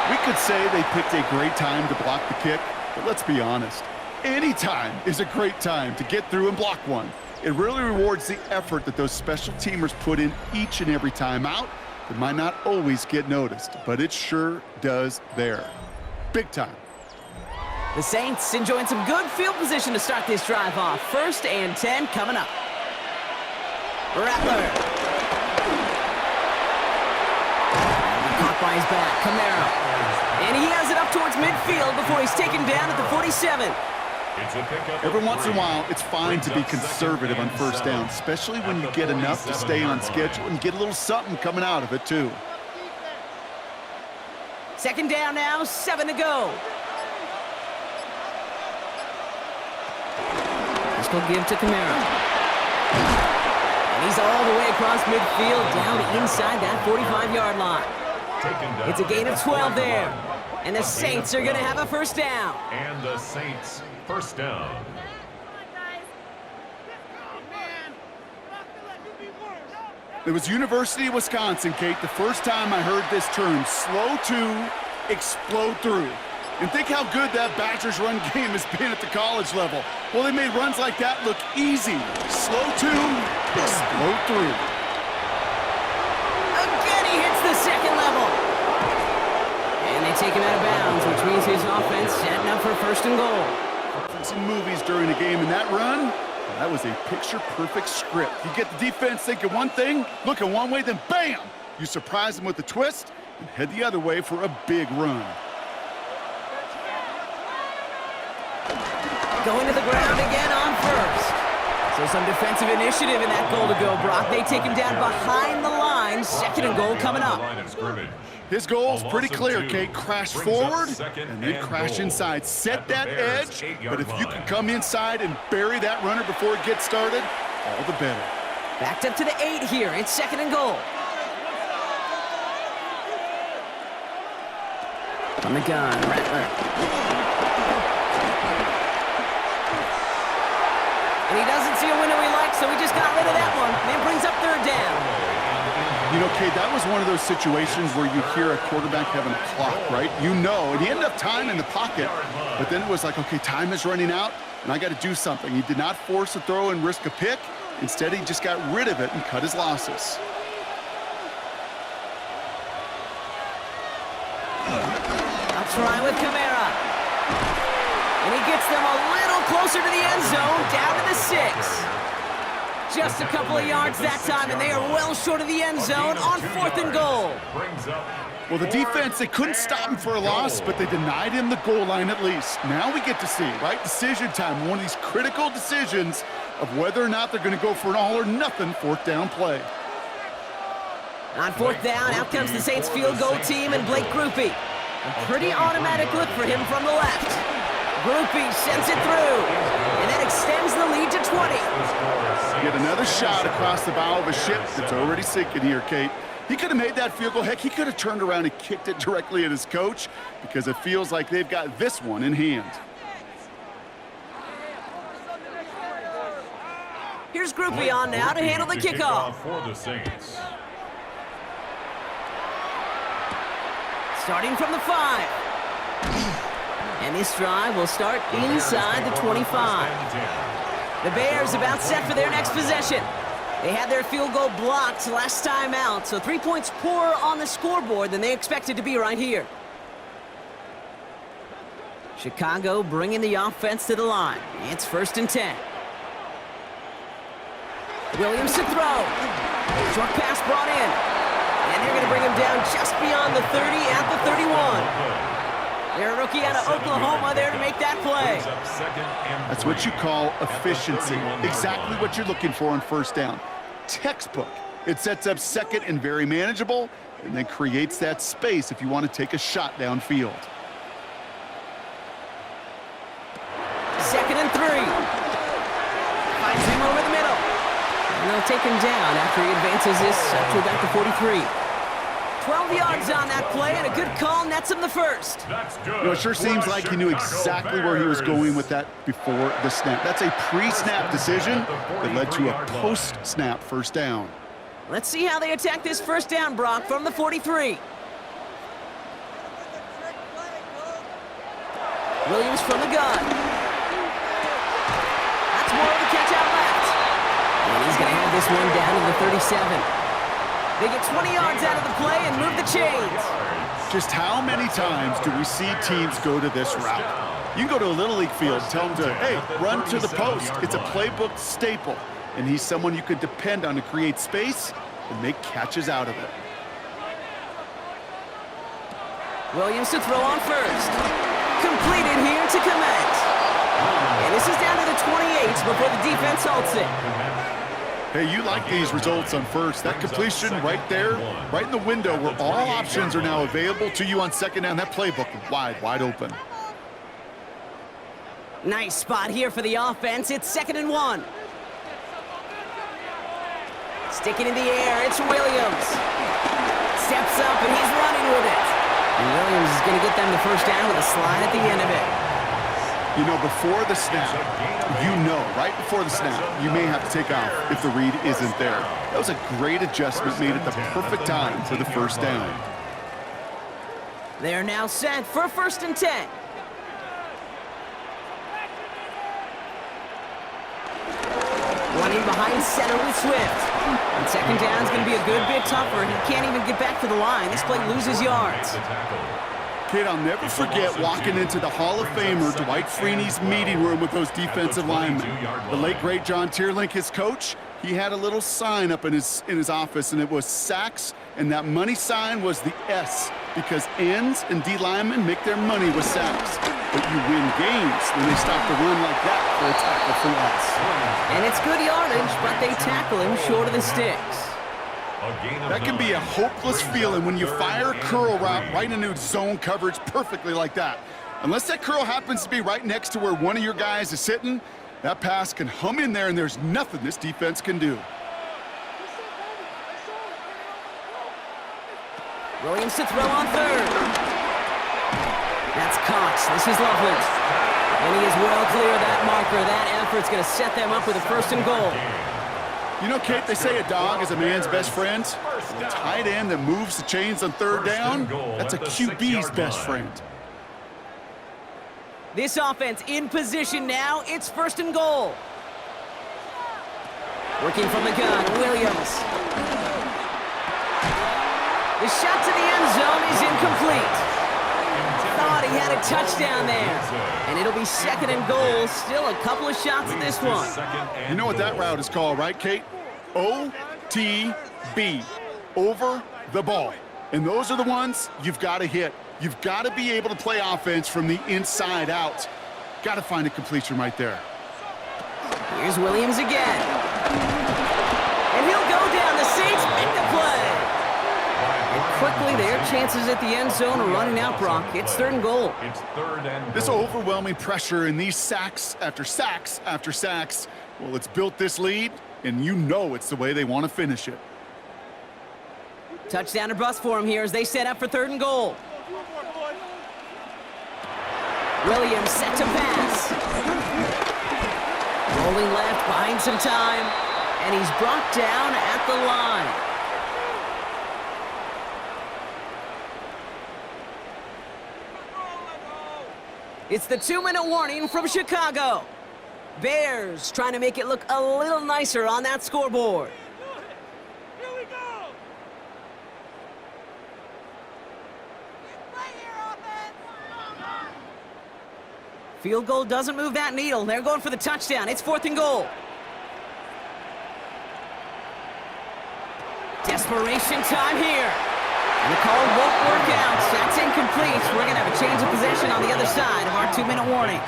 We could say they picked a great time to block the kick, but let's be honest. Any time is a great time to get through and block one. It really rewards the effort that those special teamers put in each and every time out. It might not always get noticed, but it sure does there. Big time. The Saints enjoying some good field position to start this drive off. 1st and 10 coming up. Rattler. Caught by his back, Kamara. And he has it up towards midfield before he's taken down at the 47. Every once in a while, it's fine to be conservative on 1st down, especially when you get enough to stay on schedule and get a little something coming out of it, too. 2nd down now, 7 to go. This will give to Kamara. And he's all the way across midfield, down inside that 45-yard line. It's a gain of 12 there. And the Saints are going to have a 1st down. And the Saints, 1st down. It was University of Wisconsin, Kate, the first time I heard this term, slow to explode through. And think how good that Badgers run game has been at the college level. Well, they made runs like that look easy. Slow to explode through. Again, he hits the 2nd level. And they take him out of bounds, which means his offense setting up for 1st and goal. Some movies during the game, and that run, that was a picture-perfect script. You get the defense thinking one thing, looking one way, then bam! You surprise them with a twist and head the other way for a big run. Going to the ground again on 1st. So some defensive initiative in that goal to go, Brock. They take him down behind the line. 2nd and goal coming up. His goal's pretty clear, Kate. Crash forward and then crash inside. Set that edge, but if you can come inside and bury that runner before it gets started, all the better. Backed up to the 8 here. It's 2nd and goal. On the gun, Rattler. And he doesn't see a window he likes, so he just got rid of that one. And brings up 3rd down. You know, Kate, that was one of those situations where you hear a quarterback having a clock, right? You know, and he ended up time in the pocket, but then it was like, okay, time is running out, and I got to do something. He did not force a throw and risk a pick. Instead, he just got rid of it and cut his losses. I'll try with Kamara. And he gets them a little closer to the end zone, down to the 6. Just a couple of yards that time, and they are well short of the end zone on 4th and goal. Well, the defense, they couldn't stop him for a loss, but they denied him the goal line at least. Now we get to see, right, decision time, one of these critical decisions of whether or not they're going to go for an all-or-nothing 4th down play. On 4th down, out comes the Saints field goal team and Blake Grupe. A pretty automatic look for him from the left. Grupe sends it through, and that extends the lead to 20. Get another shot across the bow of a ship that's already sinking here, Kate. He could have made that field goal. Heck, he could have turned around and kicked it directly at his coach because it feels like they've got this one in hand. Here's Grupe on now to handle the kickoff. For the Saints. Starting from the 5. And this drive will start inside the 25. The Bears about set for their next possession. They had their field goal blocked last time out, so 3 points poorer on the scoreboard than they expected to be right here. Chicago bringing the offense to the line. It's 1st and 10. Williams to throw. Short pass brought in. And they're going to bring him down just beyond the 30 at the 31. They're a rookie out of Oklahoma there to make that play. That's what you call efficiency. Exactly what you're looking for on 1st down. Textbook. It sets up 2nd and very manageable, and then creates that space if you want to take a shot downfield. 2nd and 3. Finds him over the middle. And they'll take him down after he advances this up to about the 43. 12 yards on that play, and a good call nets him the 1st. You know, it sure seems like he knew exactly where he was going with that before the snap. That's a pre-snap decision that led to a post-snap 1st down. Let's see how they attack this 1st down, Brock, from the 43. Williams from the gun. That's more of a catch out left. And he's going to have this one down to the 37. They get 20 yards out of the play and move the chains. Just how many times do we see teams go to this route? You can go to a Little League field and tell them to, hey, run to the post. It's a playbook staple. And he's someone you could depend on to create space and make catches out of it. Williams to throw on first. Completed here to Komet. And this is down to the 28 before the defense halts it. Hey, you like these results on first. That completion right there, right in the window where all options are now available to you on second down. That playbook wide open. Nice spot here for the offense. It's 2nd and 1. Sticking in the air, it's Williams. Steps up and he's running with it. And Williams is going to get them the first down with a slide at the end of it. You know, before the snap, right before the snap, you may have to take off if the read isn't there. That was a great adjustment made at the perfect time for the first down. They're now set for 1st and 10. Running behind center with Swift. And second down is going to be a good bit tougher. He can't even get back to the line. This play loses yards. Kid, I'll never forget walking into the Hall of Famer Dwight Freeney's meeting room with those defensive linemen. The late, great John Tierlink, his coach, he had a little sign up in his office, and it was sacks, and that money sign was the S, because ends and D linemen make their money with sacks. But you win games when they stop the run like that for a tackle for loss. And it's good yardage, but they tackle him short of the sticks. That can be a hopeless feeling when you fire a curl route right into zone coverage perfectly like that. Unless that curl happens to be right next to where one of your guys is sitting, that pass can hum in there and there's nothing this defense can do. Williams to throw on third. That's Cox. This is Loveland. And he is well clear of that marker. That effort's going to set them up with a 1st and goal. You know, Kate, they say a dog is a man's best friend. A tight end that moves the chains on 3rd down, that's a QB's best friend. This offense in position now. It's 1st and goal. Working from the gun, Williams. The shot to the end zone is incomplete. Thought he had a touchdown there. And it'll be 2nd and goal. Still a couple of shots at this one. You know what that route is called, right, Kate? OTB. Over the ball. And those are the ones you've got to hit. You've got to be able to play offense from the inside out. Got to find a completion right there. Here's Williams again. And he'll go down. The Saints make the play. Quickly, their chances at the end zone are running out, Brock. It's 3rd and goal. It's 3rd and goal. This overwhelming pressure and these sacks after sacks after sacks, well, it's built this lead, and you know it's the way they want to finish it. Touchdown or bust for him here as they set up for 3rd and goal. Williams set to pass. Rolling left, buying some time, and he's brought down at the line. It's the 2-minute warning from Chicago. Bears trying to make it look a little nicer on that scoreboard. Here we go. Field goal doesn't move that needle. They're going for the touchdown. It's 4th and goal. Desperation time here. And the call won't work out. That's incomplete. We're going to have a change of possession on the other side of our 2-minute warning.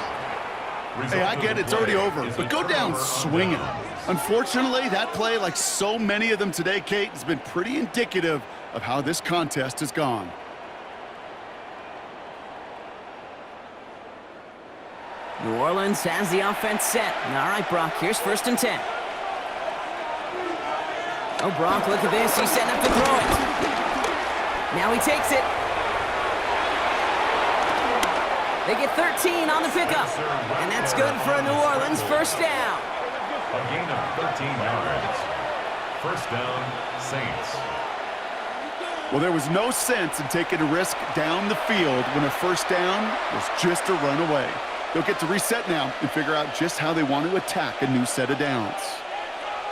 Hey, I get it, it's already over, but go down swinging. Unfortunately, that play, like so many of them today, Kate, has been pretty indicative of how this contest has gone. New Orleans has the offense set. All right, Brock, here's 1st and 10. Oh, Brock, look at this. He's setting up to throw it. Now he takes it. They get 13 on the pickup. And that's good for a New Orleans 1st down. A gain of 13 yards. 1st down, Saints. Well, there was no sense in taking a risk down the field when a first down was just a run away. They'll get to reset now and figure out just how they want to attack a new set of downs.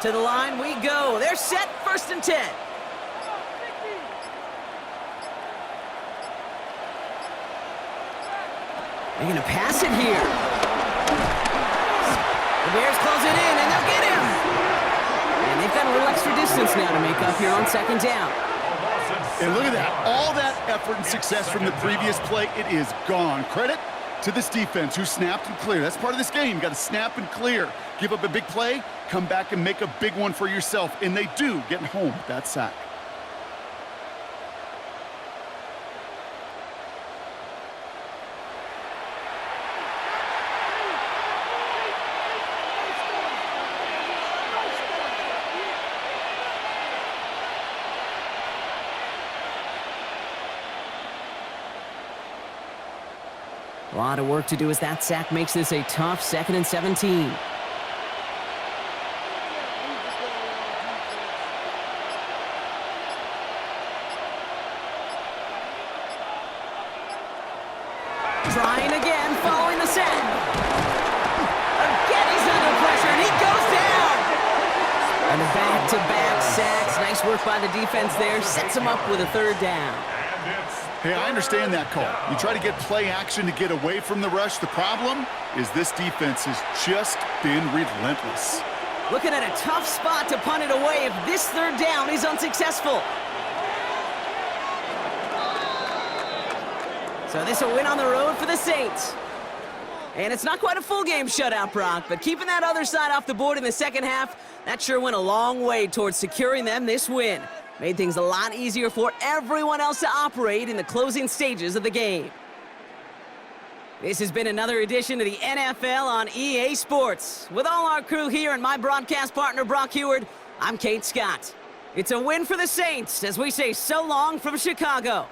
To the line we go. They're set, 1st and 10. They're going to pass it here. The Bears close it in, and they'll get him. And they've got a little extra distance now to make up here on 2nd down. And look at that. All that effort and success from the previous play, it is gone. Credit to this defense who snapped and cleared. That's part of this game. You got to snap and clear. Give up a big play, come back and make a big one for yourself. And they do, getting home with that sack. A lot of work to do as that sack makes this a tough 2nd and 17. Trying again, following the sack. Again, he's under pressure, and he goes down. And the back-to-back sacks. Nice work by the defense there. Sets him up with a 3rd down. Hey, I understand that call. You try to get play action to get away from the rush. The problem is this defense has just been relentless. Looking at a tough spot to punt it away if this 3rd down is unsuccessful. So this will win on the road for the Saints. And it's not quite a full game shutout, Brock, but keeping that other side off the board in the 2nd half, that sure went a long way towards securing them this win. Made things a lot easier for everyone else to operate in the closing stages of the game. This has been another edition of the NFL on EA Sports. With all our crew here and my broadcast partner, Brock Heward, I'm Kate Scott. It's a win for the Saints as we say so long from Chicago.